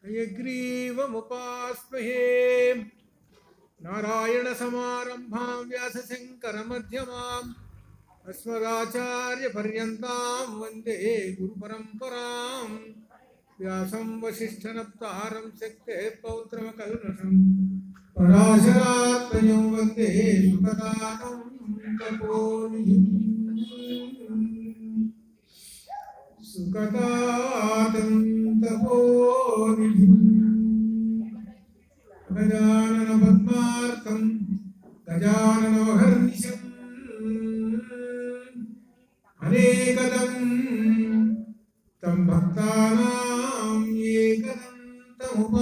హయగ్రీవముపాస్మహే. నారాయణ సమారంభాం వ్యాసశంకర మధ్యమాం అస్మదాచార్య పర్యంతాం వందే గురు పరంపరాం. వ్యాసం వసిష్ఠనప్తారం శక్తే పౌత్రమకల్మషం పరాశరాత్మయం వందే సుఖదానం తపోనిధిం. సుఖదాతం తపోనిధిం. గజానన పద్మార్కం గజాననమహర్నిశం అనేకదం తం భక్తానాం ఏకదంతముపాస్మహే.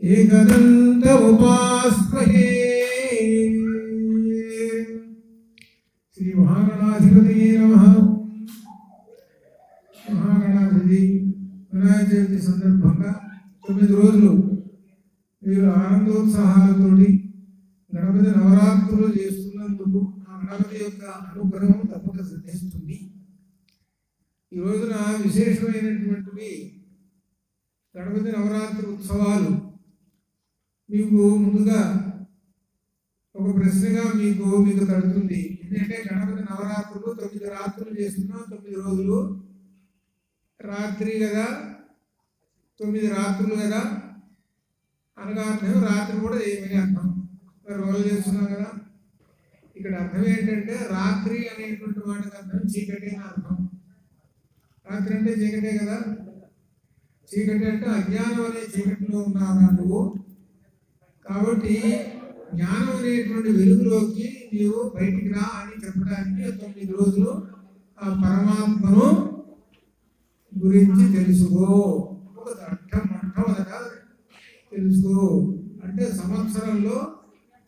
ఏకదంతముపాస్మహే. శ్రీ మహాగణాధిపతయే నమః. మహాగణాధిపతి వినాయక చవితి సందర్భంగా 9 రోజులు మీరు ఆనందోత్సాహాలతోటి గణపతి నవరాత్రులు చేస్తున్నందుకు ఆ గణపతి యొక్క అనుగ్రహం తప్పక సిద్ధిస్తుంది. ఈ రోజున విశేషమైనటువంటివి గణపతి నవరాత్రి ఉత్సవాలు. మీకు ముందుగా ఒక ప్రశ్నగా మీకు తడుతుంది. ఎందుకంటే గణపతి నవరాత్రులు 9 రాత్రులు చేస్తున్నాం. 9 రోజులు రాత్రి కదా, 9 రాత్రులు కదా అనగా అర్థం రాత్రి కూడా ఏమని అర్థం. మరి రోజు చేస్తున్నాం కదా. ఇక్కడ అర్థం ఏంటంటే రాత్రి అనేటువంటి మాటకు అర్థం చీకటి అని అర్థం. రాత్రి అంటే చీకటే కదా. చీకటి అంటే అజ్ఞానం అనే చీకటిలో ఉన్నావు నువ్వు. కాబట్టి జ్ఞానం అనేటువంటి వెలుగులోకి నీవు బయటికి రా అని చెప్పడానికి 9 రోజులు ఆ పరమాత్మను గురించి తెలుసుకో. మొట్టమొదట తెలుసుకో అంటే సంవత్సరంలో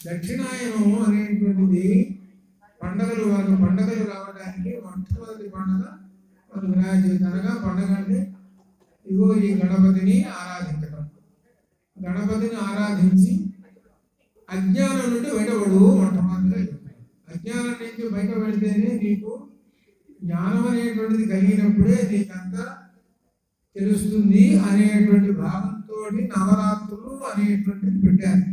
దక్షిణాయనం అనేటువంటిది పండగలు రావడానికి మొట్టమొదటి పండగ వినాయక చవితి. అనగా పండగ అంటే ఇగో ఈ గణపతిని ఆరాధించడం. గణపతిని ఆరాధించి అజ్ఞానం నుండి బయటపడు. మొట్టమొదటిగా అజ్ఞానం నుంచి బయటపడితేనే నీకు జ్ఞానం అనేటువంటిది కలిగినప్పుడే నీకంతా తెలుస్తుంది అనేటువంటి భావంతో నవరాత్రులు అనేటువంటిది పెట్టారు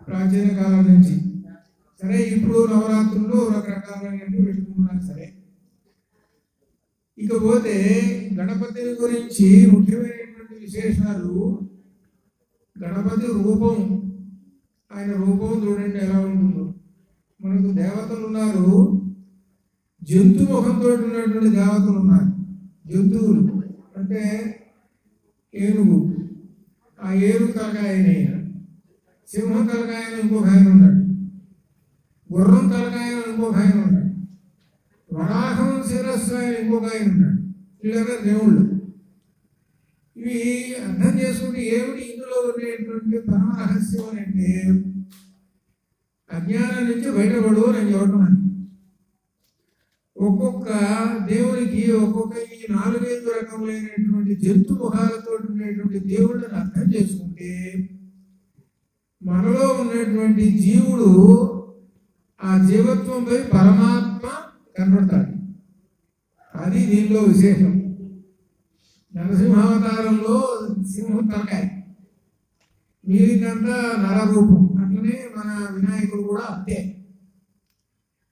ప్రాచీన కాలం నుంచి. సరే, ఇప్పుడు నవరాత్రుల్లో రకరకాలైనటువంటి పెట్టుకున్నారు. సరే, ఇకపోతే గణపతిని గురించి ముఖ్యమైనటువంటి విశేషాలు. గణపతి రూపం, ఆయన రూపం చూడండి ఎలా ఉంటుందో. మనకు దేవతలు ఉన్నారు, జంతు ముఖంతో ఉన్నటువంటి దేవతలు ఉన్నారు. జంతువులు అంటే ఏనుగు, ఆ ఏనుగు తలకాయన, సింహం తలకాయన ఇంకొక ఆయన ఉన్నాడు, గుర్రం తలకాయన ఇంకొక ఆయన ఉన్నాడు, వరాహం శిరస్సు ఆయన ఇంకొక ఆయన ఉన్నాడు. వీళ్ళగా దేవుళ్ళు. ఇవి అర్థం చేసుకుంటే ఏమిటి ఇందులో ఉండేటువంటి పరమ రహస్యం అని అంటే అజ్ఞానం నుంచి బయటపడు అని చెప్పడం. అని ఒక్కొక్క దేవునికి ఒక్కొక్క ఈ 4-5 రకములైనటువంటి జంతు ముఖాలతో ఉండేటువంటి దేవుళ్ళని అర్థం చేసుకుంటే మనలో ఉన్నటువంటి జీవుడు ఆ జీవత్వంపై పరమాత్మ కనబడతాడు. అది దీనిలో విశేషం. నరసింహావతారంలో సింహం తలకాయ, మీరికంతా నరరూపం. అట్లనే మన వినాయకుడు కూడా అంతే.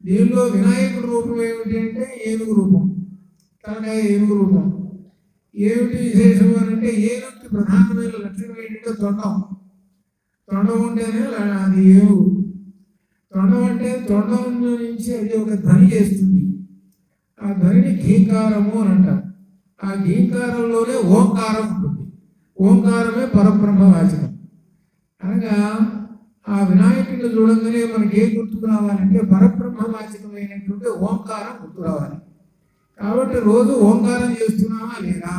దీనిలో వినాయకుడి రూపం ఏమిటి అంటే ఏనుగు రూపం, తలకాయ ఏనుగు రూపం. ఏమిటి విశేషం అని అంటే ఏనుగుకి ప్రధానమైన లక్షణం ఏంటంటే తొండం. తొండం ఉంటేనే అది ఏనుగు. తొండం అంటే తొండం నుంచి అది ఒక ధ్వని చేస్తుంది. ఆ ధ్వనిని ఘీంకారము అని అంటారు. ఆ ఘీంకారంలోనే ఓంకారం ఉంటుంది. ఓంకారమే పరబ్రహ్మవాచకం. అనగా ఆ వినాయకుడిని చూడంగానే మనకి ఏం గుర్తుకు రావాలంటే పరబ్రహ్మవాచకమైనటువంటి ఓంకారం గుర్తు రావాలి. కాబట్టి రోజు ఓంకారం చేస్తున్నామా లేదా?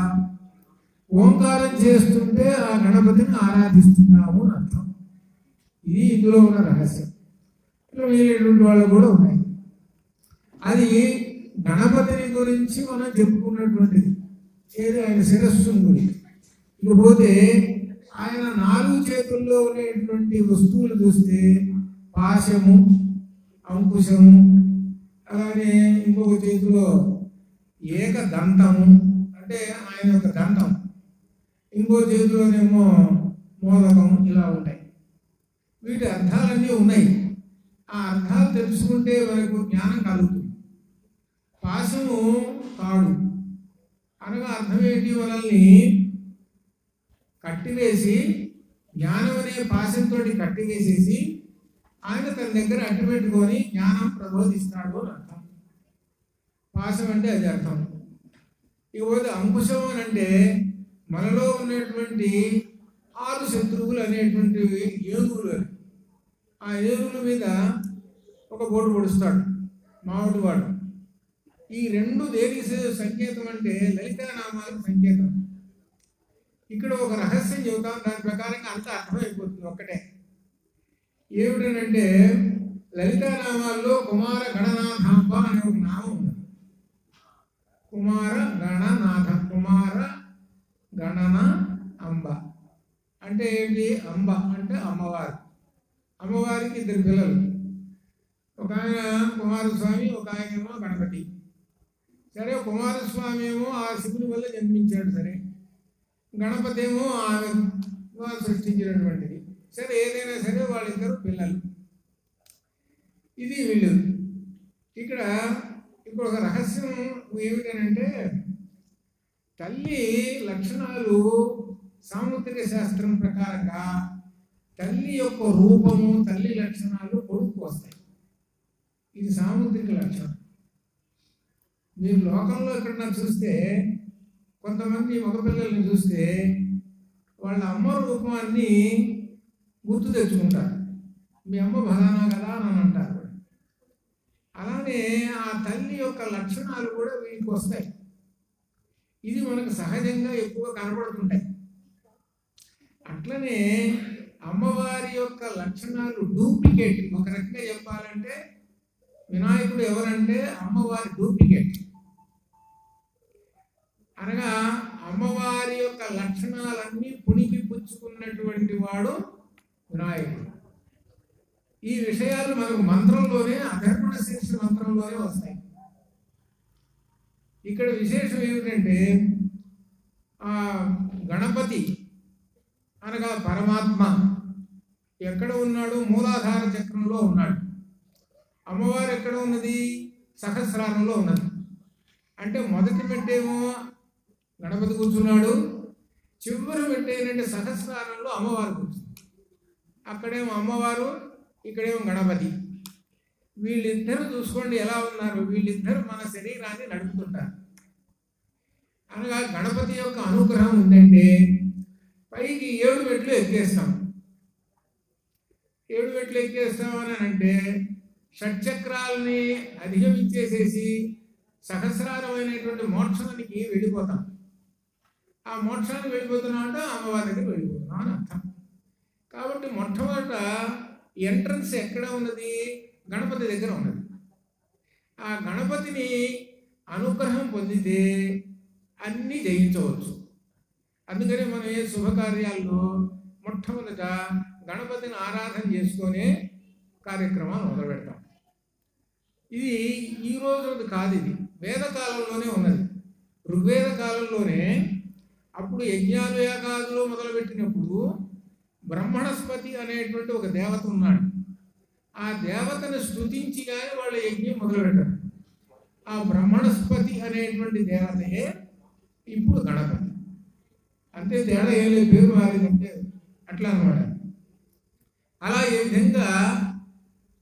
ఓంకారం చేస్తుంటే ఆ గణపతిని ఆరాధిస్తున్నాము అని అర్థం. ఇది ఇందులో ఉన్న రహస్యం. ఇలా వీళ్ళటువంటి వాళ్ళు కూడా ఉన్నాయి. అది గణపతిని గురించి మనం చెప్పుకున్నటువంటిది. ఏది ఆయన శిరస్సును గురించి. ఇకపోతే ఆయన 4 చేతుల్లో ఉండేటువంటి వస్తువులు చూస్తే పాశము, అంకుశము, అలానే ఇంకొక చేతిలో ఏకదంతము అంటే ఆయన యొక్క దంతం, ఇంకో చేతిలోనేమో మోదకం, ఇలా ఉంటాయి. వీటి అర్థాలన్నీ ఉన్నాయి. ఆ అర్థాలు తెలుసుకుంటే మనకు జ్ఞానం కలుగుతుంది. పాశము తాడు అనగా అర్థం ఏంటి? మనల్ని కట్టివేసి, జ్ఞానం అనే పాశంతో కట్టివేసేసి ఆయన తన దగ్గర అట్టు పెట్టుకొని జ్ఞానం ప్రబోధిస్తాడు అని అర్థం. పాశం అంటే అది అర్థం. ఇకపోతే అంకుశం అని అంటే మనలో ఉన్నటువంటి 6 శత్రువులు అనేటువంటివి ఏనుగులు అని. ఆ ఏనుగుల మీద ఒక బోర్డు పొడుస్తాడు మామిడివాడు. ఈ 2 దేనికి సంకేతం అంటే లలితానామాలకు సంకేతం. ఇక్కడ ఒక రహస్యం చెబుతాం, దాని ప్రకారంగా అంతా అర్థమైపోతుంది. ఒక్కటే ఏమిటనంటే లలితానామాల్లో కుమార గణనాథాంబ అనే ఒక నామం ఉంది. కుమార గణనాథ, కుమార గణన అంబ అంటే ఏంటి? అంబ అంటే అమ్మవారు. అమ్మవారికి 2 పిల్లలు, ఒక ఆయన కుమారస్వామి, ఒక ఆయనేమో గణపతి. సరే, కుమారస్వామి ఏమో ఆ శివుని వల్ల జన్మించాడు. సరే, గణపతి ఏమో ఆమె సృష్టించినటువంటిది. సరే, ఏదైనా సరే వాళ్ళిద్దరు పిల్లలు. ఇది వీళ్ళు. ఇక్కడ ఇప్పుడు ఒక రహస్యం ఏమిటనంటే తల్లి లక్షణాలు సాముద్రిక శాస్త్రం ప్రకారంగా తల్లి యొక్క రూపము, తల్లి లక్షణాలు కొడుకు వస్తాయి. ఇది సాముద్రిక లక్షణం. మీరు లోకంలో ఎక్కడన్నా చూస్తే కొంతమంది మగపిల్లల్ని చూస్తే వాళ్ళ అమ్మ రూపాన్ని గుర్తు తెచ్చుకుంటారు. మీ అమ్మ బలానా కదా అని అంటారు. అలానే ఆ తల్లి యొక్క లక్షణాలు కూడా వీరికి వస్తాయి. ఇది మనకు సహజంగా ఎక్కువ కనబడుతుంటాయి. అట్లనే అమ్మవారి యొక్క లక్షణాలు డూప్లికేట్. ఒక రకంగా చెప్పాలంటే వినాయకుడు ఎవరంటే అమ్మవారి డూప్లికేట్. అనగా అమ్మవారి యొక్క లక్షణాలన్నీ పుణికి పుచ్చుకున్నటువంటి వాడు వినాయకుడు. ఈ విషయాలు మనకు మంత్రంలోనే, అధర్మణ శీర్ష మంత్రంలోనే వస్తాయి. ఇక్కడ విశేషం ఏమిటంటే ఆ గణపతి అనగా పరమాత్మ ఎక్కడ ఉన్నాడు? మూలాధార చక్రంలో ఉన్నాడు. అమ్మవారు ఎక్కడ ఉన్నది? సహస్రారంలో ఉన్నది. అంటే మొదటి పెట్టేమో గణపతి కూర్చున్నాడు, చివరి పెట్టేనంటే సహస్రారంలో అమ్మవారు కూర్చుంది. అక్కడేమో అమ్మవారు, ఇక్కడేమో గణపతి. వీళ్ళిద్దరూ చూసుకోండి ఎలా ఉన్నారు. వీళ్ళిద్దరూ మన శరీరాన్ని నడుపుతుంటారు. అనగా గణపతి యొక్క అనుగ్రహం ఉందంటే పైకి 7 మెట్లు ఎక్కేస్తాం. 7 మెట్లు ఎక్కేస్తామని అంటే షట్చక్రాలని అధిగమించేసేసి సహస్రారమైనటువంటి మోక్షానికి వెళ్ళిపోతాం. ఆ మోక్షానికి వెళ్ళిపోతున్నాం అంటే అమ్మవారి దగ్గర వెళ్ళిపోతున్నాం అని అర్థం. కాబట్టి మొట్టమొదట ఎంట్రన్స్ ఎక్కడ ఉన్నది? గణపతి దగ్గర ఉన్నది. ఆ గణపతిని అనుగ్రహం పొందితే అన్నీ జయించవచ్చు. అందుకని మనం ఏ శుభకార్యాల్లో మొట్టమొదట గణపతిని ఆరాధన చేసుకునే కార్యక్రమాలు మొదలు పెడతాం. ఇది ఈ రోజు కాదు, ఇది వేదకాలంలోనే ఉన్నది. ఋగ్వేద కాలంలోనే అప్పుడు యజ్ఞాలు యాగాదులు మొదలుపెట్టినప్పుడు బ్రహ్మణస్పతి అనేటువంటి ఒక దేవత ఉన్నాడు. ఆ దేవతను స్తుతించి కానీ వాళ్ళ యజ్ఞం మొదలుపెట్టారు. ఆ బ్రహ్మణస్పతి అనేటువంటి దేవతయే ఇప్పుడు గణపతి. అంతే, తేడా ఏం లేదు, పేరు మారిందంటే అట్లా అన్నమాట. అలా ఈ విధంగా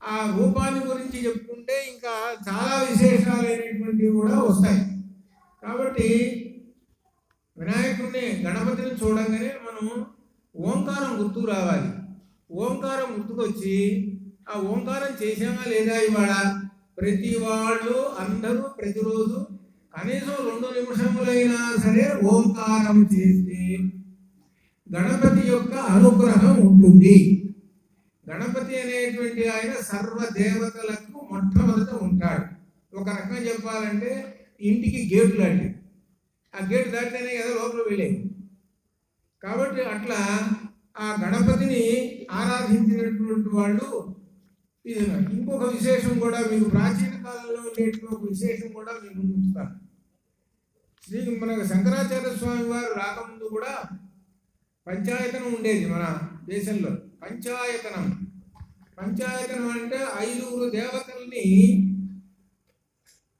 ఆ రూపాన్ని గురించి చెప్పుకుంటే ఇంకా చాలా విశేషాలైనటువంటివి కూడా వస్తాయి. కాబట్టి వినాయకుడిని, గణపతిని చూడంగానే మనం ఓంకారం గుర్తుకు రావాలి. ఓంకారం గుర్తుకొచ్చి ఆ ఓంకారం చేసామా లేదా ఇవాళ ప్రతి వాళ్ళు అందరూ ప్రతిరోజు కనీసం 2 నిమిషములైనా సరే ఓంకారం చేస్తే గణపతి యొక్క అనుగ్రహం ఉంటుంది. గణపతి అనేటువంటి ఆయన సర్వదేవతలకు మొట్టమొదట ఉంటాడు. ఒక రకంగా చెప్పాలంటే ఇంటికి గేటు లాంటి. ఆ గేటు దాటితేనే కదా లోపల వెళ్ళేది. కాబట్టి అట్లా ఆ గణపతిని ఆరాధించినటువంటి వాళ్ళు ఇది. ఇంకొక విశేషం కూడా మీకు ప్రాచీన కాలంలో ఉండేటువంటి ఒక విశేషం కూడా మీకు ఉంచుతాను. మనకు శంకరాచార్య స్వామి వారు రాకముందు కూడా పంచాయతనం ఉండేది మన దేశంలో. పంచాయతనం అంటే 5 దేవతల్ని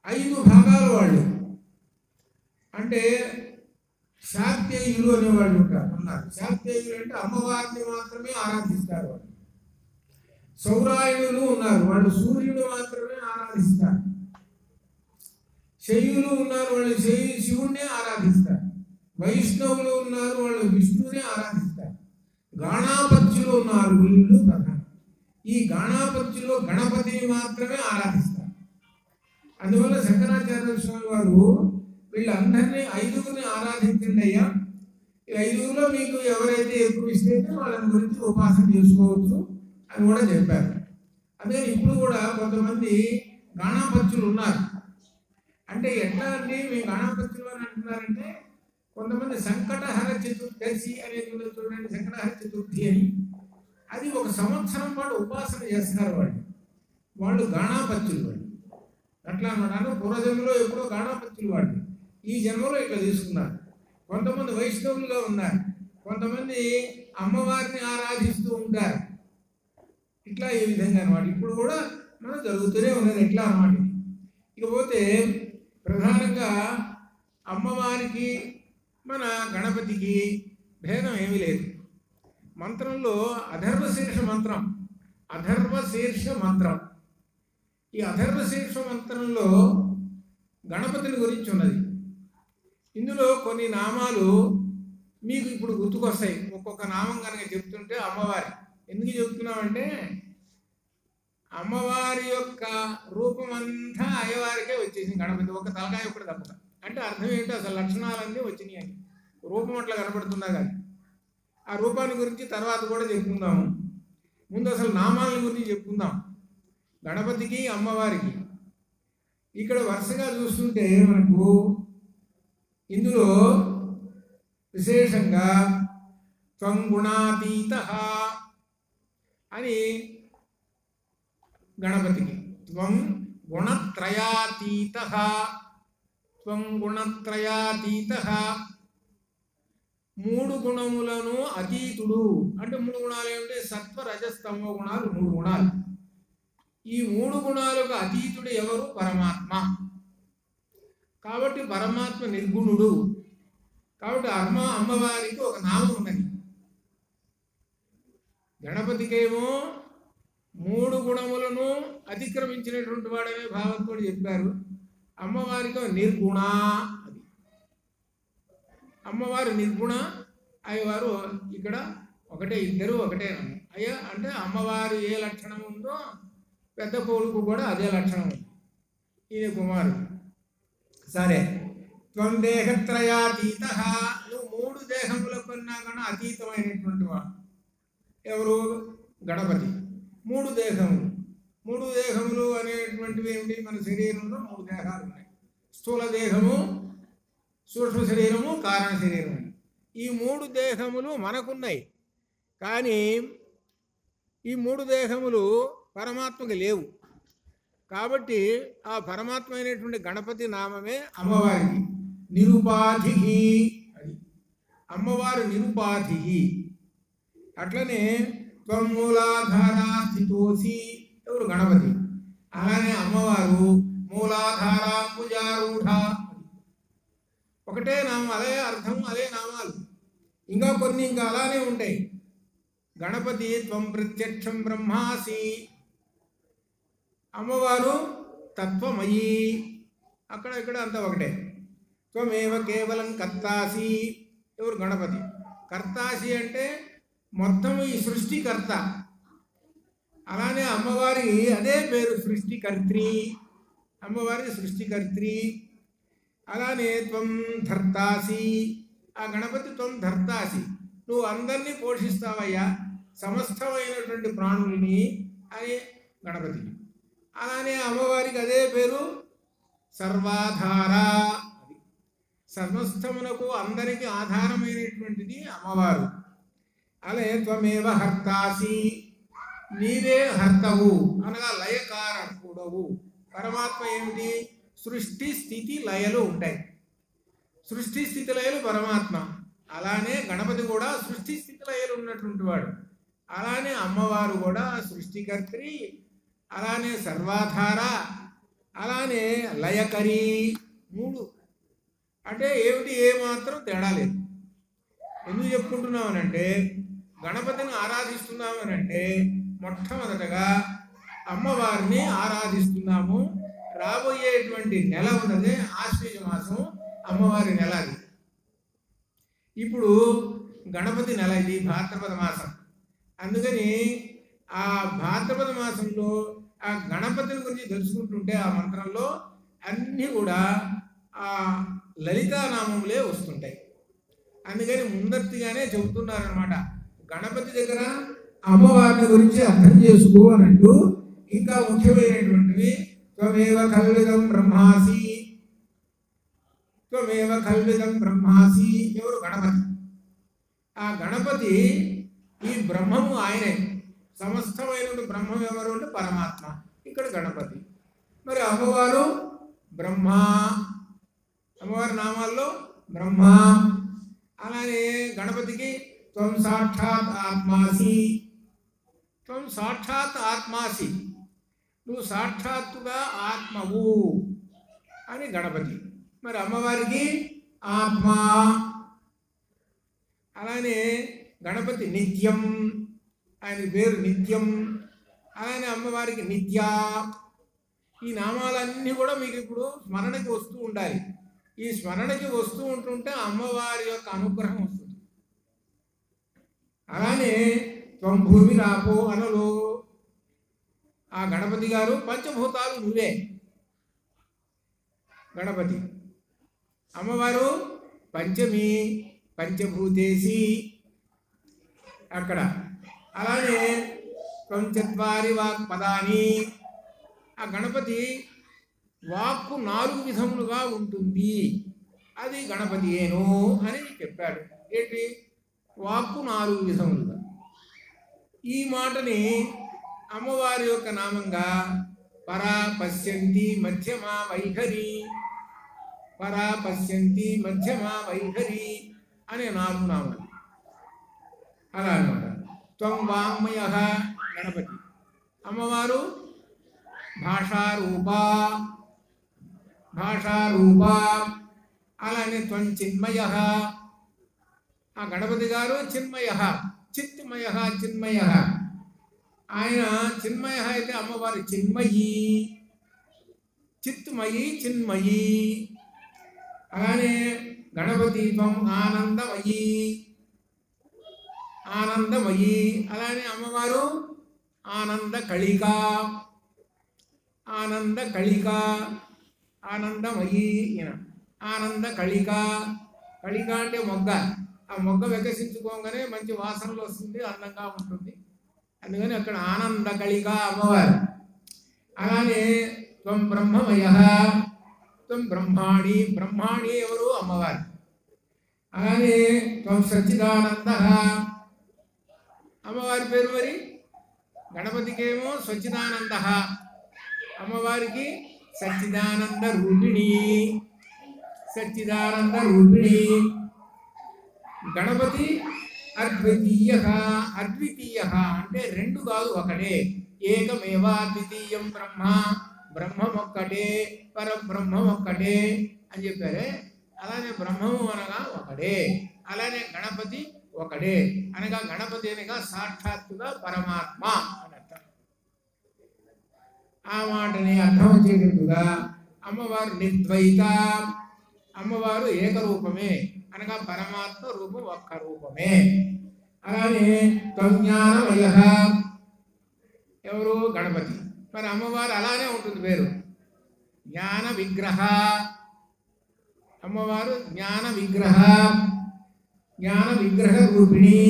5 భాగాల వాళ్ళు, అంటే శాక్తేయులు అనేవాళ్ళు ఉన్నారు. శాక్తేయులు అంటే అమ్మవారిని మాత్రమే ఆరాధిస్తారు వాళ్ళు. సౌరాయణులు ఉన్నారు, వాళ్ళు సూర్యుడు మాత్రమే ఆరాధిస్తారు. శైవులు ఉన్నారు, వాళ్ళు శివుణ్ణే ఆరాధిస్తారు. వైష్ణవులు ఉన్నారు, వాళ్ళు విష్ణువునే ఆరాధిస్తారు. గాణాపత్యులు ఉన్నారు, వీళ్ళు ప్రధానం. ఈ గాణాపత్యులు గణపతిని మాత్రమే ఆరాధిస్తారు. అందువల్ల శంకరాచార్య స్వామి వారు వీళ్ళందరినీ 5గురిని ఆరాధించండి అయ్యా, ఈ 5గురిలో మీకు ఎవరైతే ఎక్కువ ఇష్టైతే వాళ్ళని గురించి ఉపాసన చేసుకోవచ్చు అని కూడా చెప్పారు. అదే ఇప్పుడు కూడా కొంతమంది గాణాపత్యులు ఉన్నారు. అంటే ఎట్లా అండి మీ గాణాపత్యులు అని అంటున్నారంటే, కొంతమంది సంకటహర చతుర్దశి అనేది చూడండి, సంకటహర చతుర్థి అని, అది 1 సంవత్సరం పాటు ఉపాసన చేస్తారు వాళ్ళు గాణాపత్యులు వాళ్ళు. అట్లా అన్నాడు. పూర్వజన్మలో ఎప్పుడో గాణాపత్యులు వాళ్ళు, ఈ జన్మలో ఇట్లా తీసుకున్నారు. కొంతమంది వైష్ణవులుగా ఉన్నారు, కొంతమంది అమ్మవారిని ఆరాధిస్తూ ఉంటారు. ఇట్లా ఈ విధంగా అన్నమాట ఇప్పుడు కూడా మనం జరుగుతూనే ఉన్నది ఎట్లా అన్నమాట. ఇకపోతే ప్రధానంగా అమ్మవారికి మన గణపతికి భేదం ఏమీ లేదు. మంత్రంలో అధర్వశీర్ష మంత్రం, ఈ అధర్వశీర్ష మంత్రంలో గణపతిని గురించి ఉన్నది. ఇందులో కొన్ని నామాలు మీకు ఇప్పుడు గుర్తుకొస్తాయి. ఒక్కొక్క నామం కనుక చెప్తుంటే అమ్మవారి ఎందుకు చెప్తున్నామంటే, అమ్మవారి యొక్క రూపం అంతా అయ్యవారికే వచ్చేసింది. గణపతి ఒక తలకాయ ఒకటి తప్పక. అంటే అర్థం ఏంటో అసలు లక్షణాలన్నీ వచ్చినాయి అని. రూపం అట్లా కనపడుతున్నా కానీ ఆ రూపాన్ని గురించి తర్వాత కూడా చెప్పుకుందాము. ముందు అసలు నామాల గురించి చెప్పుకుందాం. గణపతికి అమ్మవారికి ఇక్కడ వరుసగా చూస్తుంటే మనకు ఇందులో విశేషంగా త్వం గుణాతీతః అని గణపతికి, త్వం గుణత్రయాతీతః, మూడు గుణములను అతీతుడు. అంటే 3 గుణాలు ఏమిటి? సత్వ రజస్తమో గుణాలు 3 గుణాలు. ఈ 3 గుణాలకు అతీతుడు ఎవరు? పరమాత్మ. కాబట్టి పరమాత్మ నిర్గుణుడు. కాబట్టి అమ్మవారికి ఒక నామం ఉన్నది. గణపతికేమో 3 గుణములను అతిక్రమించినటువంటి వాడనే భావంతో చెప్పారు. అమ్మవారితో నిర్గుణ. అది అమ్మవారు నిర్గుణ, అయ్యవారు ఇక్కడ ఒకటే, ఇద్దరు ఒకటే. అయ్యా అంటే అమ్మవారు ఏ లక్షణం ఉందో పెద్ద కొడుకు కూడా అదే లక్షణం ఉంది. ఈయన కుమారుడు. సరే, త్వం దేహత్రయాతీత, నువ్వు 3 దేహముల కన్నా కన్నా అతీతమైనటువంటి వాడు. ఎవరు? గణపతి. 3 దేహములు అనేటువంటివి ఏమిటి? మన శరీరంలో 3 దేహాలు ఉన్నాయి. స్థూల దేహము, సూక్ష్మ శరీరము, కారణ శరీరము. ఈ 3 దేహములు మనకున్నాయి. కానీ ఈ 3 దేహములు పరమాత్మకి లేవు. కాబట్టి ఆ పరమాత్మ అయినటువంటి గణపతి నామమే అమ్మవారికి నిరుపాధి. అది అమ్మవారు నిరుపాధి. అట్లనే త్వం మూలాధారా స్థితోసి, ఎవరు? గణపతి. అలానే అమ్మవారు మూలాధారాంబుజారూఢ. ఒకటే నామం, అదే అర్థం, అదే నామాలు. ఇంకా కొన్ని ఇంకా అలానే ఉంటాయి. గణపతి త్వం ప్రత్యక్షం బ్రహ్మాసి, అమ్మవారు తత్వమయీ. అక్కడ ఇక్కడ అంతా ఒకటే. త్వమేవ కేవలం కర్తాసి, ఎవరు? గణపతి. కర్తాసి అంటే మొత్తం ఈ సృష్టికర్త. అలానే అమ్మవారి అదే పేరు, సృష్టికర్త్రి. అమ్మవారి సృష్టికర్త్రి. అలానే త్వం ధర్తాసి, ఆ గణపతి త్వం ధర్తాసి, నువ్వు అందరినీ పోషిస్తావయ్యా, సమస్తమైనటువంటి ప్రాణుల్ని అని గణపతి. అలానే అమ్మవారికి అదే పేరు సర్వాధార. అది సమస్తమునకు అందరికీ ఆధారమైనటువంటిది అమ్మవారు. అలాగే త్వమేవ హర్తాసి, నీవే హర్తవు అనగా లయకారకుడవు. పరమాత్మ ఏమిటి? సృష్టి స్థితి లయలు ఉంటాయి. సృష్టి స్థితి లయలు పరమాత్మ. అలానే గణపతి కూడా సృష్టి స్థితి లయలు ఉన్నటువంటి వాడు. అలానే అమ్మవారు కూడా సృష్టికర్త్రి, అలానే సర్వాధార, అలానే లయకరి. 3 అంటే ఏమిటి, ఏమాత్రం తేడా లేదు. ఎందుకు చెప్పుకుంటున్నామనంటే గణపతిని ఆరాధిస్తున్నామనంటే మొట్టమొదటగా అమ్మవారిని ఆరాధిస్తున్నాము. రాబోయేటువంటి నెల ఉన్నదే ఆశ్వీజ మాసం, అమ్మవారి నెల అది. ఇప్పుడు గణపతి నెల, ఇది భాద్రపద మాసం. అందుకని ఆ భాద్రపద మాసంలో ఆ గణపతిని గురించి తెలుసుకుంటుంటే ఆ మంత్రంలో అన్నీ కూడా ఆ లలితానామములే వస్తుంటాయి. అందుకని ముందర్తిగానే చెబుతున్నారనమాట, గణపతి దగ్గర అమ్మవారిని గురించి అర్థం చేసుకో అన్నట్టు. ఇంకా ముఖ్యమైనటువంటివి త్వమేవ కల్విదం బ్రహ్మాసి, త్వమేవ కల్విదం బ్రహ్మాసి. ఎవరు? గణపతి. ఆ గణపతి ఈ బ్రహ్మము ఆయనే. సమస్తమైన బ్రహ్మం ఎవరు అంటే పరమాత్మ. ఇక్కడ గణపతి. మరి అమ్మవారు బ్రహ్మ, అమ్మవారి నామాల్లో బ్రహ్మ. అలానే గణపతికి త్వం సాక్షాత్ ఆత్మాసి, త్వం సాక్షాత్ ఆత్మాసి, నువ్వు సాక్షాత్తుగా ఆత్మవు అని గణపతి. మరి అమ్మవారికి ఆత్మ. అలానే గణపతి నిత్యం, ఆయన పేరు నిత్యం. అలానే అమ్మవారికి నిత్య. ఈ నామాలన్నీ కూడా మీకు ఇప్పుడు స్మరణకి వస్తూ ఉండాలి. ఈ స్మరణకి వస్తూ ఉంటుంటే అమ్మవారి యొక్క అనుగ్రహం వస్తుంది. అలానే త్వం భూమి రాపో అనలో, ఆ గణపతి గారు పంచభూతాలు నువ్వే గణపతి. అమ్మవారు పంచమి, పంచభూతేసి అక్కడ. అలానే త్వం చత్వారి వాక్ పదాని, ఆ గణపతి వాక్కు 4 విధములుగా ఉంటుంది, అది గణపతి ఏను అని చెప్పాడు. ఏంటి? వాక్కు 4 విధములుగా. ఈ మాటని అమ్మవారి యొక్క నామంగా పరా పశ్యంతి మధ్యమా వైఖరి, పరా పశ్యంతి మధ్యమా వైఖరి అనే 4 నామాలు. అలా అన్నమాట. త్వం వాంగ్మయ గణపతి. అమ్మవారు భాషారూప, భాషారూప. అలానే త్వం చిన్మయ, ఆ గణపతి గారు చిన్మయ, చిత్మయ, చిన్మయ. ఆయన చిన్మయ అయితే అమ్మవారు చిన్మయి, చిత్మయి, చిన్మయి. అలానే గణపతి త్వం ఆనందమయి, ఆనందమయి. అలానే అమ్మవారు ఆనంద కళిక, ఆనంద కళిక, ఆనందమయి. ఆనంద కళిక. కళిక అంటే మొగ్గ. ఆ మొగ్గ వికసించుకోగానే మంచి వాసనలు వస్తుంది, అందంగా ఉంటుంది. అందుకని అక్కడ ఆనంద కళిక అమ్మవారు. అలానే త్వం బ్రహ్మమయ, త్వం బ్రహ్మాణి. బ్రహ్మాణి ఎవరు? అమ్మవారు. అలానే త్వం సచ్చిదానంద, అమ్మవారి పేరు. మరి గణపతికేమో సచ్చిదానంద, అమ్మవారికి సచ్చిదానంద రూపిణి, సచ్చిదానంద రూపిణి. గణపతి అద్వితీయ, అద్వితీయ అంటే 2 కాదు, ఒకటే. ఏకమేవా ద్వితీయం బ్రహ్మ, బ్రహ్మం ఒక్కటే, పరబ్రహ్మం ఒక్కటే అని చెప్పారే. అలానే బ్రహ్మము అనగా ఒకటే, అలానే గణపతి ఒకటే. అనగా గణపతి అనగా సాక్షాత్తుగా పరమాత్మ అని అర్థం. ఆ మాటని అర్థం వచ్చేటట్టుగా అమ్మవారు నిర్ద్వైత, అమ్మవారు ఏకరూపమే, అనగా పరమాత్మ రూపం ఒక్క రూపమే. అలానే త్వజ్ఞానమయ, ఎవరు? గణపతి. మరి అమ్మవారు అలానే ఉంటుంది పేరు, జ్ఞాన విగ్రహ. అమ్మవారు జ్ఞాన విగ్రహ, జ్ఞాన విగ్రహ రూపిణి.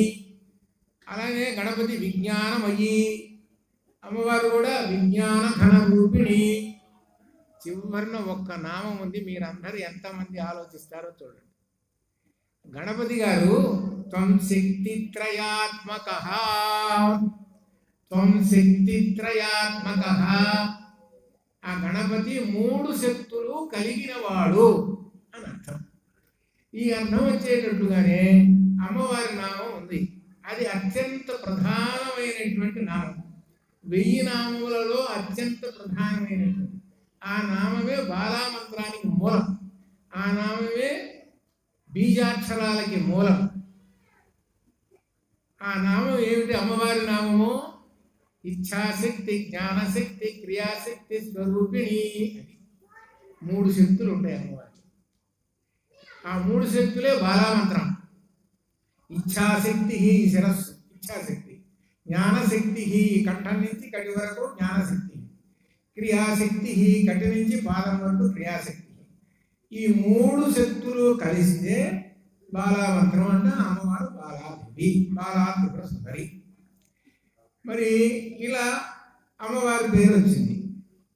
అలానే గణపతి విజ్ఞానమయి, అమ్మవారు కూడా విజ్ఞాన ఘన రూపిణి. చివరిన ఒక్క నామం ఉంది, మీరందరూ ఎంతమంది ఆలోచిస్తారో చూడండి. గణపతి గారు త్వం శక్తిత్రయాత్మక, త్వం శక్తిత్రయాత్మక. ఆ గణపతి 3 శక్తులు కలిగిన వాడు అని అర్థం. ఈ అర్థం వచ్చేటట్టుగానే అమ్మవారి నామం ఉంది. అది అత్యంత ప్రధానమైనటువంటి నామం. 1000 నామములలో అత్యంత ప్రధానమైనటువంటి ఆ నామమే బాలామంత్రానికి మూలం. ఆ నామమే బీజాక్షరాలకి మూలం. ఆ నామం ఏమిటి? అమ్మవారి నామము ఇచ్ఛాశక్తి, జ్ఞానశక్తి, క్రియాశక్తి స్వరూపిణి. 3 శక్తులు ఉంటాయి అమ్మవారికి. ఆ 3 శక్తులే బాలామంత్రం. ఇచ్ఛాశక్తి శిరస్సు ఇచ్ఛాశక్తి, జ్ఞానశక్తి కంఠం నుంచి కటి వరకు జ్ఞానశక్తి, క్రియాశక్తి కటి నుంచి పాదం వరకు క్రియాశక్తి. ఈ 3 శక్తులు కలిస్తే బాలామంత్రం అంటే అమ్మవారు బాలాదేవి, బాలాత్రిపుర సుందరి. మరి ఇలా అమ్మవారి పేరు వచ్చింది.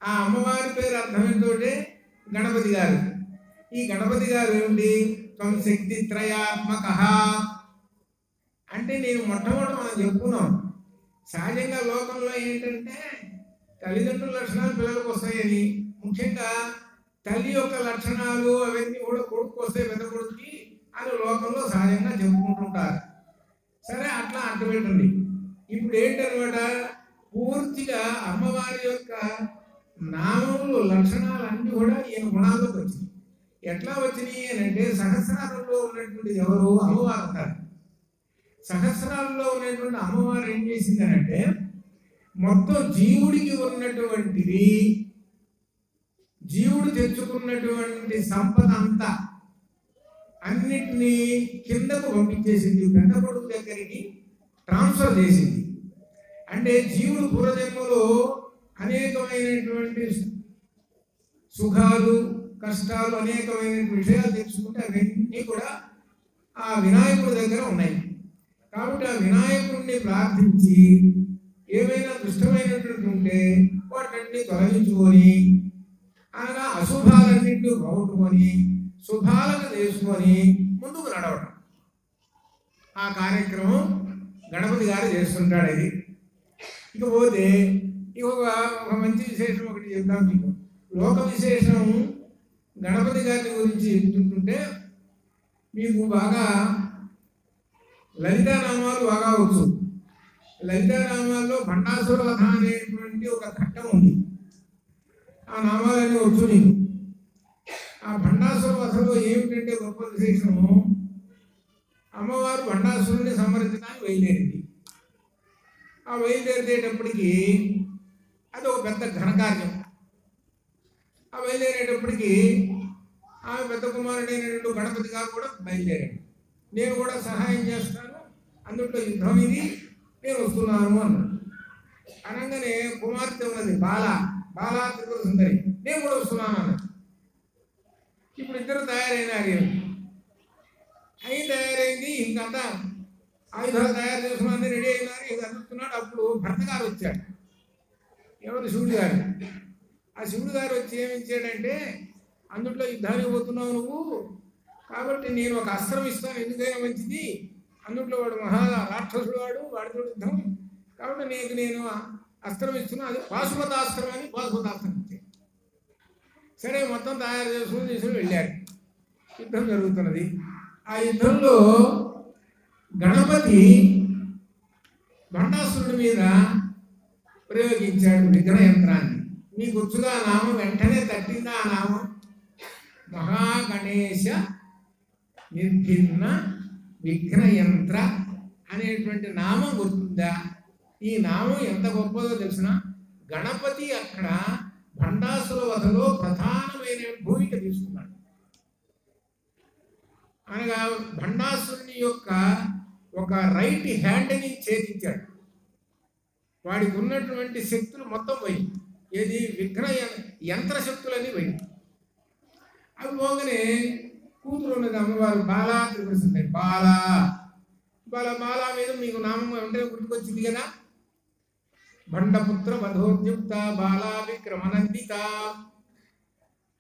ఆ అమ్మవారి పేరు అర్థం ఏంటంటే గణపతి గారు. ఈ గణపతి గారు ఏమిటి? త్వం శక్తి త్రయాత్మక అంటే నేను మొట్టమొదటి మనం చెప్పుకున్నాం. సహజంగా లోకంలో ఏంటంటే తల్లిదండ్రుల లక్షణాలు పిల్లలకు వస్తాయని, ముఖ్యంగా తల్లి యొక్క లక్షణాలు అవన్నీ కూడా కొడుకు వస్తాయి, పెద్ద కొడుకుకి అని లోకంలో సహజంగా చెప్పుకుంటుంటారు. సరే, అట్లా అడ్డుపెట్టండి. ఇప్పుడు ఏంటనమాట, పూర్తిగా అమ్మవారి యొక్క నామములు లక్షణాలు అన్నీ కూడా ఈయన గుణాల్లోకి వచ్చినాయి. ఎట్లా వచ్చినాయి అని అంటే సహస్రాలలో ఉన్నటువంటి ఎవరు? అమ్మవారు ఉంటారు. సహస్రాలలో ఉన్నటువంటి అమ్మవారు ఏం చేసిందనంటే మొత్తం జీవుడికి ఉన్నటువంటిది, జీవుడు తెచ్చుకున్నటువంటి సంపద అంతా అన్నిటినీ కిందకు పంపించేసింది, పెద్ద కొడుకు దగ్గరికి ట్రాన్స్ఫర్ చేసింది. అంటే జీవుడు పూర్వజన్మలో అనేకమైనటువంటి సుఖాలు, కష్టాలు, అనేకమైన విషయాలు తెలుసుకుంటే అవన్నీ కూడా ఆ వినాయకుడి దగ్గర ఉన్నాయి. కాబట్టి ఆ వినాయకుడిని ప్రార్థించి ఏమైనా దుష్టమైనటువంటి ఉంటే వాటిని తొలగించుకొని, అనగా అశుభాలన్నింటినీ పోగొట్టుకొని శుభాలను చేసుకొని ముందుకు నడవడం, ఆ కార్యక్రమం గణపతి గారు చేస్తుంటాడు. అది ఇకపోతే ఒక మంచి విశేషం ఒకటి చెప్తాం మీకు. లోక విశేషం గణపతి గారి గురించి చెప్తుంటుంటే మీకు బాగా లలితానామాలు బాగా వచ్చు. లలితానామాల్లో భండాసుర వధ అనేటువంటి ఒక ఘట్టం ఉంది. ఆ నామాలన్నీ వచ్చు నీకు. ఆ భండాసుర వధలో ఏమిటంటే గొప్ప విశేషము, అమ్మవారు భండాసురుని సంహరించడానికి బయలుదేరింది. ఆ బయలుదేరేటప్పటికి అది ఒక పెద్ద ఘనకార్యం. ఆ బయలుదేరేటప్పటికి ఆమె పెద్ద కుమారుడైనటువంటి గణపతి గారు కూడా బయలుదేరాడు. నేను కూడా సహాయం చేస్తాను, అందులో యుద్ధం ఇది, నేను వస్తున్నాను అన్నాడు. అనగానే కుమార్తె ఉన్నది బాలా త్రిపుర సుందరి, నేను కూడా వస్తున్నాను అన్నాడు. ఇప్పుడు ఇద్దరు తయారైనారు. తయారైంది, ఇంకంతా ఆయుధాలు తయారు చేసుకున్నాను, రెడీ అయినారు, ఇది అందుతున్నాడు. అప్పుడు భర్త గారు వచ్చాడు. ఎవరు? శివుడు గారు. ఆ శివుడు గారు వచ్చి ఏమిచ్చాడంటే, అందుట్లో యుద్ధానికి పోతున్నావు నువ్వు, కాబట్టి నేను ఒక అస్త్రం ఇస్తాను, ఎందుకైనా మంచిది, అందుట్లో వాడు రాక్షసుడు, వాడితో యుద్ధం, కాబట్టి నేను అస్త్రం ఇస్తున్నా, అది పాశుపతాస్త్రం అని పాశుపతాస్త్రం ఇచ్చాడు. సరే, మొత్తం తయారు చేసుకుని వెళ్ళారు. యుద్ధం జరుగుతున్నది. ఆ యుద్ధంలో గణపతి భండాసురుడి మీద ప్రయోగించాడు విగ్రహ యంత్రాన్ని. మీకు గుర్తుగా నామం వెంటనే తట్టిందా? ఆ నామం మహాగణేశ నిర్భిన్న విఘ్నయంత్ర అనేటువంటి నామం గుర్తుందా? ఈ నామం ఎంత గొప్పదో తెలిసిన, గణపతి అక్కడ భండాసుర వధలో ప్రధానమైన భూమిక తీసుకున్నాడు. అనగా భండాసురుని యొక్క ఒక రైట్ హ్యాండ్ని ఛేదించాడు. వాడికి ఉన్నటువంటి శక్తులు మొత్తం పోయి, ఏది విఘ్న యంత్ర శక్తులన్నీ పోయి. అవి పోగానే కూతురు ఉన్నది అమ్మవారు బాలా త్రిపుర సుందరి. బాలా మీద మీకు నామం వెంటనే గుర్తుకొచ్చింది కదా, భండపుత్ర వధోద్యుక్త బాలా విక్రమనందిత.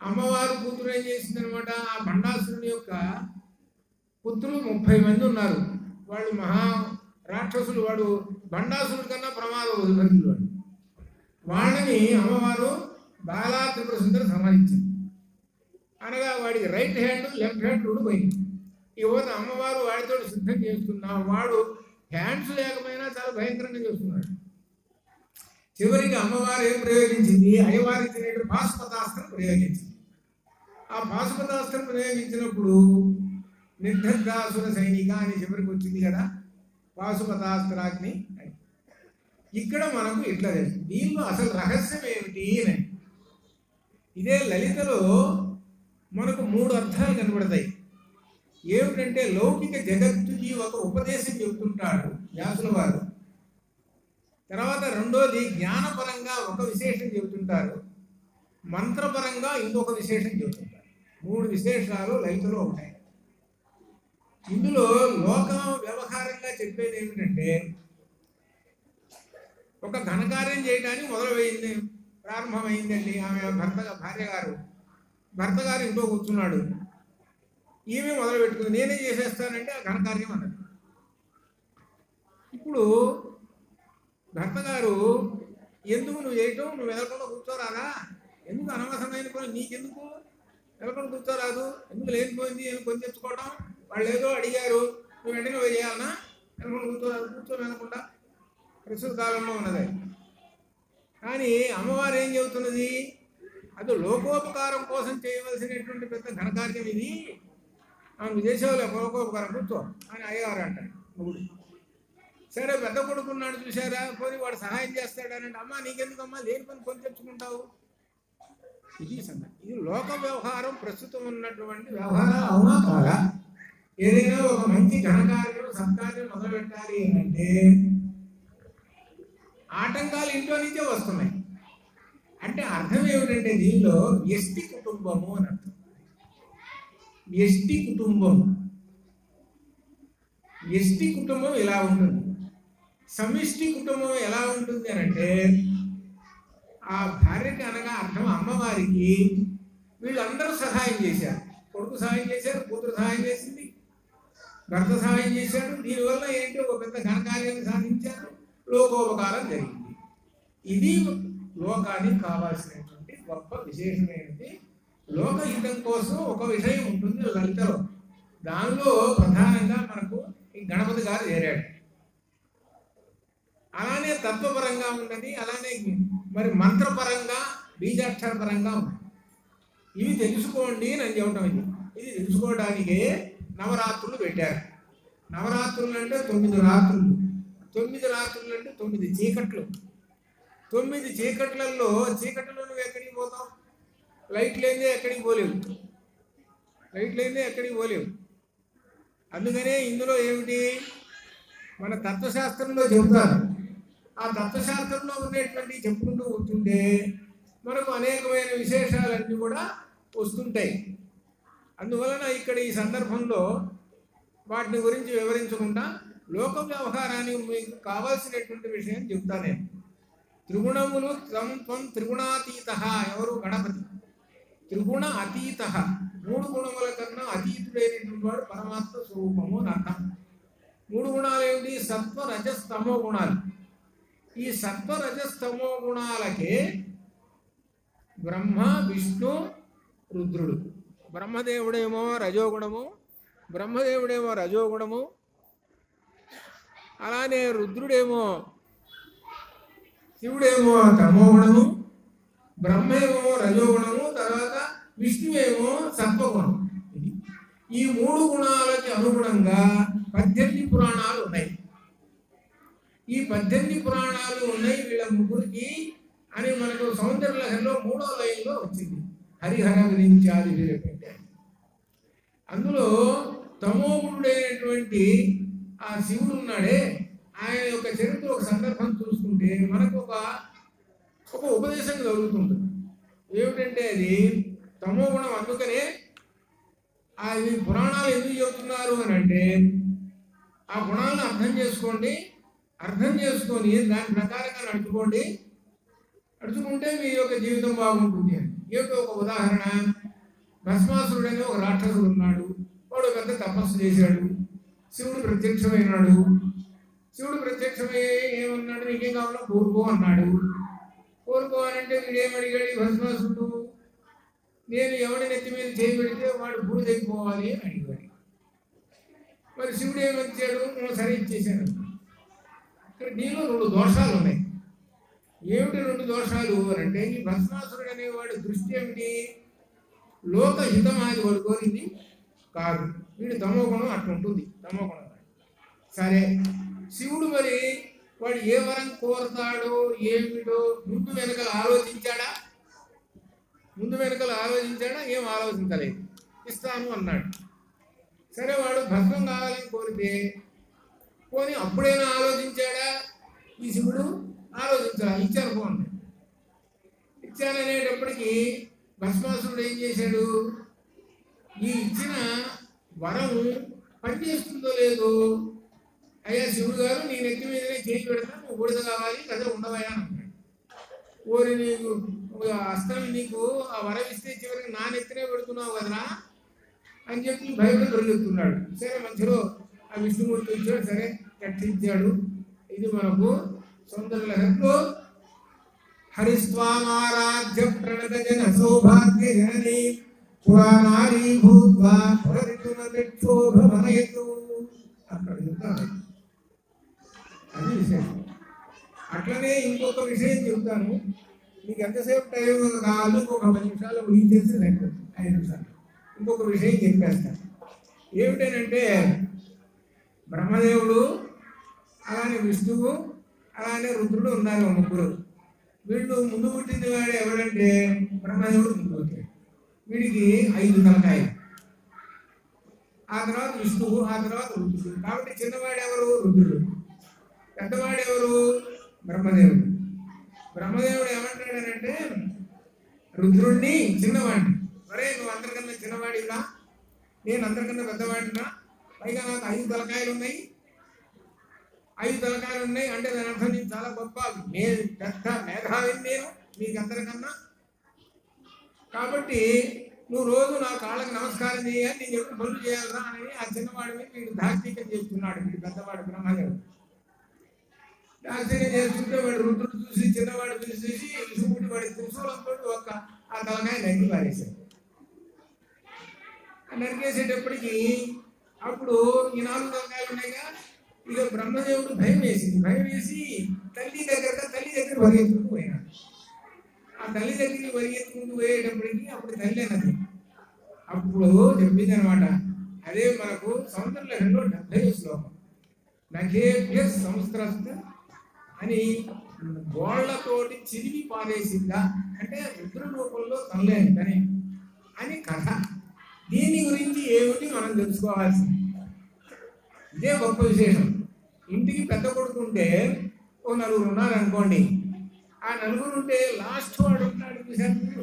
అమ్మవారు కూతురు ఏం చేసిందనమాట, ఆ భండాసురుని యొక్క పుత్రులు 30 మంది ఉన్నారు. వాళ్ళు మహా రాక్షసులు. వాడు భండాసురుడి కన్నా ప్రమాదవంతులు. వాళ్ళని అమ్మవారు బాలా త్రిపుర సుందరి సంహరించింది. అనగా వాడికి రైట్ హ్యాండ్, లెఫ్ట్ హ్యాండ్ రెండు పోయింది. యువత అమ్మవారు వాడితో సిద్ధం చేస్తున్నా వాడు హ్యాండ్స్ లేకపోయినా చాలా భయంకరంగా చేస్తున్నాడు. చివరికి అమ్మవారు ఏం ప్రయోగించింది, అయ్యవారికి తినేటు పాశుపతాస్త్రం ప్రయోగించింది. ఆ పాశుపతాస్త్రం ప్రయోగించినప్పుడు నిర్ధగ్ధాసుర సైనిక అని చివరికి వచ్చింది కదా, పాశుపతాస్త్రాగ్ని. ఇక్కడ మనకు ఇట్లా తెలుసు దీనిలో అసలు రహస్యం ఏమిటి అని. ఇదే లలితలో మనకు 3 అర్థాలు కనబడతాయి. ఏమిటంటే లౌకిక జగత్తుకి ఒక ఉపదేశం చెబుతుంటాడు వ్యాసుల వారు. తర్వాత రెండోది జ్ఞానపరంగా ఒక విశేషం చెబుతుంటారు, మంత్రపరంగా ఇంకొక విశేషం చెబుతుంటారు. 3 విశేషాలు లలితలో ఉంటాయి. ఇందులో లోకం వ్యవహారంగా చెప్పేది ఏమిటంటే ఒక ఘనకార్యం చేయడానికి ప్రారంభమైందండి. ఆమె భర్త గారు ఇంట్లో కూర్చున్నాడు. ఈమె మొదలు పెట్టుకుంది, నేనే చేసేస్తానంటే ఆ ఘనకార్యం అన్నది. ఇప్పుడు భర్త గారు ఎందుకు నువ్వు చేయటం, నువ్వు వెదలకుండా కూర్చోరాదా, ఎందుకు అనవసరమైన పని నీకెందుకు, వెదలకుండా కూర్చోరాదు, ఎందుకు లేనిపోయింది అని కొని తెచ్చుకోవడం, వాళ్ళు ఏదో అడిగారు నువ్వు వెంటనే పోయి చేయాలన్నా, వెదలకుండా కూర్చోరాదు, వెనకుండా ప్రస్తుత కాలంలో ఉన్నది. కానీ అమ్మవారు ఏం చెబుతున్నది, అది లోకోపకారం కోసం చేయవలసినటువంటి పెద్ద ఘనకార్యం ఇది, ఆమెకు చేసేవాళ్ళు లోకోపకారం కూర్చో అని అయ్యగారు అంటాడు. మొగుడు సరే పెద్ద కొడుకున్నాడు చూసారా, పోనీ వాడు సహాయం చేస్తాడనంటే అమ్మ నీకెందుకమ్మా లేని పని కొని తెచ్చుకుంటావు. ఇది సంగతి. ఇది లోక వ్యవహారం ప్రస్తుతం ఉన్నటువంటి వ్యవహారం అవునా కాదా. ఏదైనా ఒక మంచి ఘనకార్యం సత్కార్యం మొదలు పెట్టాలి అంటే ఆటంకాలు ఇంట్లో నుంచే వస్తున్నాయి. అంటే అర్థం ఏమిటంటే దీనిలో వ్యష్టి కుటుంబము అని అర్థం. వ్యష్టి కుటుంబం ఎలా ఉంటుంది, సమిష్టి కుటుంబం ఎలా ఉంటుంది అని అంటే ఆ భార్యకి అనగా అర్థం అమ్మవారికి వీళ్ళందరూ సహాయం చేశారు. కొడుకు సహాయం చేశారు, కూతురు సహాయం చేసింది, భర్త సహాయం చేశాడు. దీనివల్ల ఏంటి ఒక పెద్ద ఘనకార్యాన్ని సాధించారు, లోకోపకారం జరిగింది. ఇది లోకానికి కావాల్సినటువంటి గొప్ప విశేషమైనది. లోకహితం కోసం ఒక విషయం ఉంటుంది లలితలో. దానిలో ప్రధానంగా మనకు ఈ గణపతి గారు చేరాడు. అలానే తత్వపరంగా ఉన్నది, అలానే మరి మంత్రపరంగా బీజాక్షరపరంగా ఉంది. ఇవి తెలుసుకోండి అని చెప్పడం. ఇది తెలుసుకోవడానికే నవరాత్రులు పెట్టారు. నవరాత్రులు అంటే 9 రాత్రులు. 9 రాత్రులు అంటే 9 చీకట్లు. 9 చీకట్లలో నువ్వు ఎక్కడికి పోతావు, లైట్ లేదే ఎక్కడికి పోలేవు. అందుకనే ఇందులో ఏమిటి మన తత్వశాస్త్రంలో చెబుతారు. ఆ తత్వశాస్త్రంలో ఉండేటువంటి చెప్పుకుంటూ కూర్చుంటే మనకు అనేకమైన విశేషాలన్నీ కూడా వస్తుంటాయి. అందువలన ఇక్కడ ఈ సందర్భంలో వాటిని గురించి వివరించకుండా లోక వ్యవహారానికి మీకు కావాల్సినటువంటి విషయం చెప్తా నేను. త్రిగుణములు త్వం త్రిగుణాతీత, ఎవరు గణపతి. త్రిగుణ అతీత, 3 గుణముల కన్నా అతీతుడైనటువంటి వాడు పరమాత్మ స్వరూపము అని అర్థం. 3 గుణాలు ఏమిటి, సత్వ రజస్తమో గుణాలు. ఈ సత్వ రజస్తమో గుణాలకే బ్రహ్మ విష్ణు రుద్రుడు. బ్రహ్మదేవుడేమో రజోగుణము, అలానే రుద్రుడేమో శివుడేమో తమోగుణము, బ్రహ్మేమో రజోగుణము, తర్వాత విష్ణువేమో సత్వగుణం. ఈ 3 గుణాలకి అనుగుణంగా 18 పురాణాలు ఉన్నాయి. ఈ 18 పురాణాలు ఉన్నాయి వీళ్ళ ముగ్గురికి అని మనకు సౌందర్యలహరిలో 3వ లైన్లో వచ్చింది. హరిహర విరించాది వీరపెట్టే. అందులో తమోగుణుడైనటువంటి ఆ శివుడు ఉన్నాడే, ఆయన యొక్క చరిత్ర ఒక సందర్భం చూసుకుంటే మనకు ఒక ఉపదేశం కలుగుతుంది. ఏమిటంటే అది తమోగుణం. అందుకనే ఈ పురాణాలు ఎందుకు చెబుతున్నారు అని అంటే ఆ గుణాలను అర్థం చేసుకొని దాని ప్రకారంగా నడుచుకుంటే మీ యొక్క జీవితం బాగుంటుంది అని. ఏమిటో ఒక ఉదాహరణ, భస్మాసురుడు అనే ఒక రాక్షసుడు ఉన్నాడు. వాడు పెద్ద తపస్సు చేశాడు. శివుడు ప్రత్యక్షమైనాడు. శివుడు ప్రత్యక్షమై ఏమన్నాడు, నీకేం కావాలో కోరుకో అన్నాడు. కోరుకో అని అంటే వీడేమడిగాడు భస్మాసురుడు, నేను ఎవడి నెత్తి మీద చేయి పెడితే వాడు బూడిదైపోవాలి అని అడిగాడు. మరి శివుడు ఏమొచ్చాడు, సరే ఇచ్చేసాడు. ఇక్కడ దీనిలో 2 దోషాలు ఉన్నాయి. ఏమిటి 2 దోషాలు అంటే, ఈ భస్మాసురుడు అనేవాడు దృష్టి ఏమిటి, లోకహితమాది వాడు కోరింది కాదు. వీడు తమోగుణం అట్లా ఉంటుంది, తమోగుణం. సరే, శివుడు మరి వాడు ఏ వరం కోరతాడో ఏమిటో ముందు వెనకలు ఆలోచించాడా? ఏం ఆలోచించలేదు, ఇస్తాను అన్నాడు. సరే, వాడు భస్మం కావాలని కోరితే పోనీ అప్పుడైనా ఆలోచించాడా? ఈ శివుడు ఆలోచించాలి, ఇచ్చాను పోండి. ఇచ్చాననేటప్పటికీ భస్మాసురుడు ఏం చేశాడు, ఈ ఇచ్చిన వరం పనిచేస్తుందో లేదో, అయ్యా శివుడు గారు నీ నెత్తి మీదనే చేయి పెడతాను, నువ్వు బూడిద కావాలి కదా ఉండవయా అన్నాడు. ఓరి నీకు అస్తం, నీకు ఆ వరం ఇస్తే చివరికి నా నెత్తినే పెడుతున్నావు కదరా అని చెప్పి భయపడి దొరుకుతున్నాడు. సరే, మధ్యలో ఆ విష్ణుమూర్తి వచ్చాడు, సరే కట్టించాడు. ఇది మనకు సౌందర్యలో హరిస్వామారాధ్య ప్రణత జన సౌభాగ్య జననీ పురాణారీ భూత్వా పురరితునక్షోభమనయతు అక్కడ చెప్తాను. అది విశేషం. అట్లనే ఇంకొక విషయం చెప్తాను, మీకు ఎంతసేపు టైం కాదు, ఇంకొక 10 నిమిషాలు ఊహించేసి 5 నిమిషాలు ఇంకొక విషయం చెప్పేస్తాను. ఏమిటనంటే, బ్రహ్మదేవుడు అలానే విష్ణువు అలానే రుద్రుడు ఉన్నారు, 3. వీళ్ళు ముందు పుట్టిన వాడు ఎవరంటే బ్రహ్మదేవుడు ముందు పుట్టాడు. వీడికి 5 తలకాయలు, ఆ తర్వాత విష్ణువు, ఆ తర్వాత రుద్రుడు. కాబట్టి చిన్నవాడు ఎవరు, రుద్రుడు. పెద్దవాడు ఎవరు, బ్రహ్మదేవుడు. బ్రహ్మదేవుడు ఏమంటాడనంటే రుద్రుడిని, చిన్నవాడిని, మరే నువ్వు అందరికన్నా చిన్నవాడినా, నేను అందరికన్నా పెద్దవాడినా, పైగా నాకు 5 తలకాయలు ఉన్నాయి. 5 తలకాయలు ఉన్నాయి అంటే దాని అర్థం నేను చాలా గొప్ప, నేను పెద్ద మేధావిని, నేను మీకు అందరికన్నా. కాబట్టి నువ్వు రోజు నా కాళ్ళకి నమస్కారం చేయాలి, నేను ఎప్పుడు పనులు చేయాలరా అని ఆ చిన్నవాడిని వీడు దార్శనికం చేస్తున్నాడు. వీడు పెద్దవాడు బ్రహ్మదేవుడు దార్శనికం చేస్తుంటే వాడు రుద్రుడు చూసి, చిన్నవాడు చూసి విష్ణుమూర్తి వాడి త్రిశూలంతో ఒక ఆ తలకాయ నరికి పారేశాడు. నరికేసేటప్పటికి అప్పుడు ఈ 4 తలకాయలు ఉన్నాయిగా, ఇక బ్రహ్మదేవుడు భయం వేసి తల్లి దగ్గర పరిగెత్తుకుంటూ పోయినాడు. ఆ తల్లి దగ్గరికి పరిగెత్తుకుంటూ పోయేటప్పటికి అప్పుడు తల్లి అన్నది. అప్పుడు చెప్పింది అనమాట, అదే మనకు సౌందర్యంలో 70వ శ్లోకం, నఖేభ్య సంస్కృత అని గోళ్లతోటి చిరిగి పారేసిందా అంటే రుద్ర రూపంలో తనలేని అని కథ. దీని గురించి ఏమిటి మనం తెలుసుకోవాల్సింది. ఇదే గొప్ప విశేషం. ఇంటికి పెద్ద కొడుకు ఉంటే ఓ 4 ఉన్నారు అనుకోండి, ఆ 4 ఉంటే లాస్ట్ వాడు ఉంటాడు చూసారు.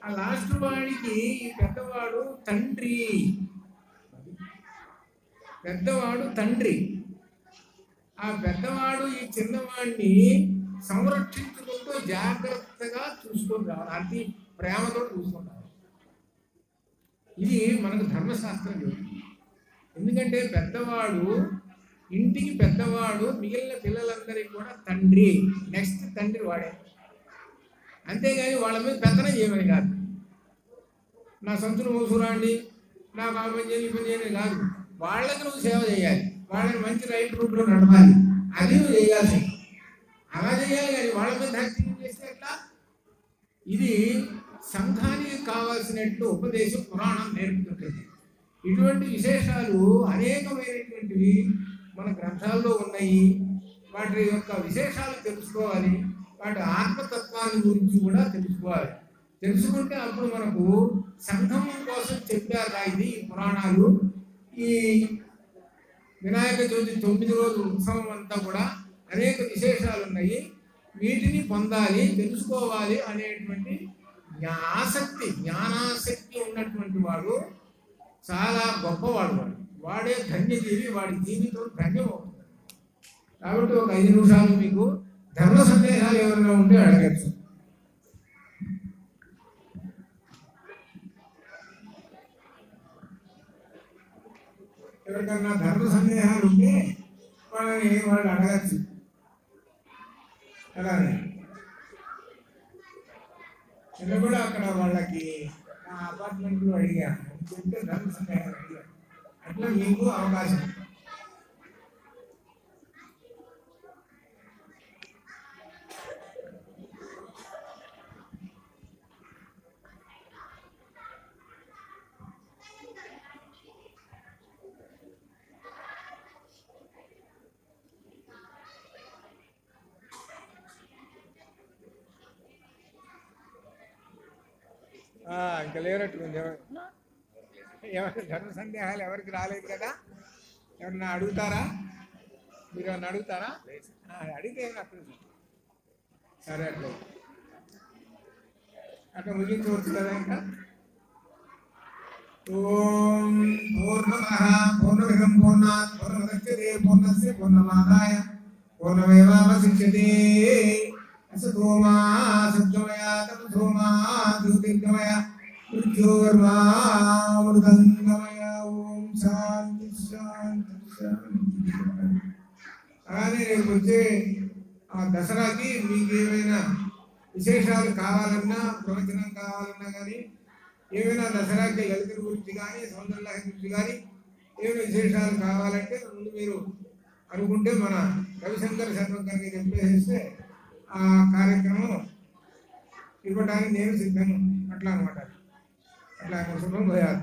ఆ లాస్ట్ వాడికి ఈ పెద్దవాడు తండ్రి, ఆ పెద్దవాడు ఈ చిన్నవాడిని సంరక్షించుకుంటూ జాగ్రత్తగా చూసుకుంటారు, అతి ప్రేమతో చూసుకుంటారు. ఇది మనకు ధర్మశాస్త్రం చెబుతుంది. ఎందుకంటే పెద్దవాడు, ఇంటికి పెద్దవాడు, మిగిలిన పిల్లలందరికీ కూడా తండ్రి, నెక్స్ట్ తండ్రి వాడే. అంతేగాని వాళ్ళ మీద పెత్తనం చేయమని కాదు, నా సంతులు మోసురాండి, నాకు ఆ పని చేయాలి, ఈ పని చేయని కాదు. వాళ్ళకి నువ్వు సేవ చేయాలి, వాళ్ళని మంచి రైట్ రూట్లో నడపాలి, అది నువ్వు చేయాల్సి. అలా చేయాలి కానీ వాళ్ళ మీద హత్య చేస్తే ఎట్లా? ఇది సంఘానికి కావాల్సినట్టు ఉపదేశం పురాణం నేర్పుతుంటుంది. ఇటువంటి విశేషాలు అనేకమైనటువంటివి మన గ్రంథాల్లో ఉన్నాయి. వాటి యొక్క విశేషాలు తెలుసుకోవాలి, వాటి ఆత్మతత్వాన్ని గురించి కూడా తెలుసుకోవాలి. తెలుసుకుంటే అప్పుడు మనకు సంఘం కోసం చెప్పారు ఇది ఈ పురాణాలు. ఈ వినాయక చవితి 9 రోజుల ఉత్సవం అంతా కూడా అనేక విశేషాలు ఉన్నాయి. వీటిని పొందాలి, తెలుసుకోవాలి అనేటువంటి జ్ఞానాసక్తి ఉన్నటువంటి వాడు చాలా గొప్పవాడు. వాడే ధన్యజీవి, వాడి జీవితం ధన్యమవుతుంది. కాబట్టి ఒక 5 నిమిషాలు మీకు ధర్మ సందేహాలు ఎవరైనా ఉంటే అడగచ్చు. ఎవరికన్నా ధర్మ సందేహాలు ఉంటే వాళ్ళని వాళ్ళు అడగచ్చు. అలానే నేను కూడా అక్కడ వాళ్ళకి నా అపార్ట్మెంట్లో అడిగాను, చెప్తే ధర్మ సందేహాలు అట్లా మీకు అవకాశం. ఇంకా లేనట్టుంది. ఎవరు ధర్మ సందేహాలు ఎవరికి రాలేదు కదా? ఎవరన్నా అడుగుతారా? మీరు ఏమన్నా అడుగుతారా? అడిగితే అప్పుడు సరే అట్లా అట్లా ముగించవచ్చు కదా. ఇంకా ఓం పూర్ణమః పూర్ణమిదం పూర్ణాత్ పూర్ణముదచ్యతే పూర్ణస్య పూర్ణమాదాయ పూర్ణమేవావశిష్యతే. असतो मा सद्गमय तमसो मा ज्योतिर्गमय मृत्योर्मामृतंगमय. ओम शांति शांति शांति. అలానే రేపు వచ్చే ఆ దసరాకి మీకు ఏమైనా విశేషాలు కావాలన్నా, ప్రవచనం కావాలన్నా కానీ, ఏమైనా దసరాకి లలితుల గురించి కానీ, సౌందర్యలహరి గురించి కానీ ఏమైనా విశేషాలు కావాలంటే ముందు మీరు అనుకుంటే మన రవిశంకర్ శర్మ గారికి చెప్పేస్తే ఆ కార్యక్రమం ఇవ్వడానికి నేను సిద్ధం. అట్లా అనమాట. అట్లా శుభం పోయాలి.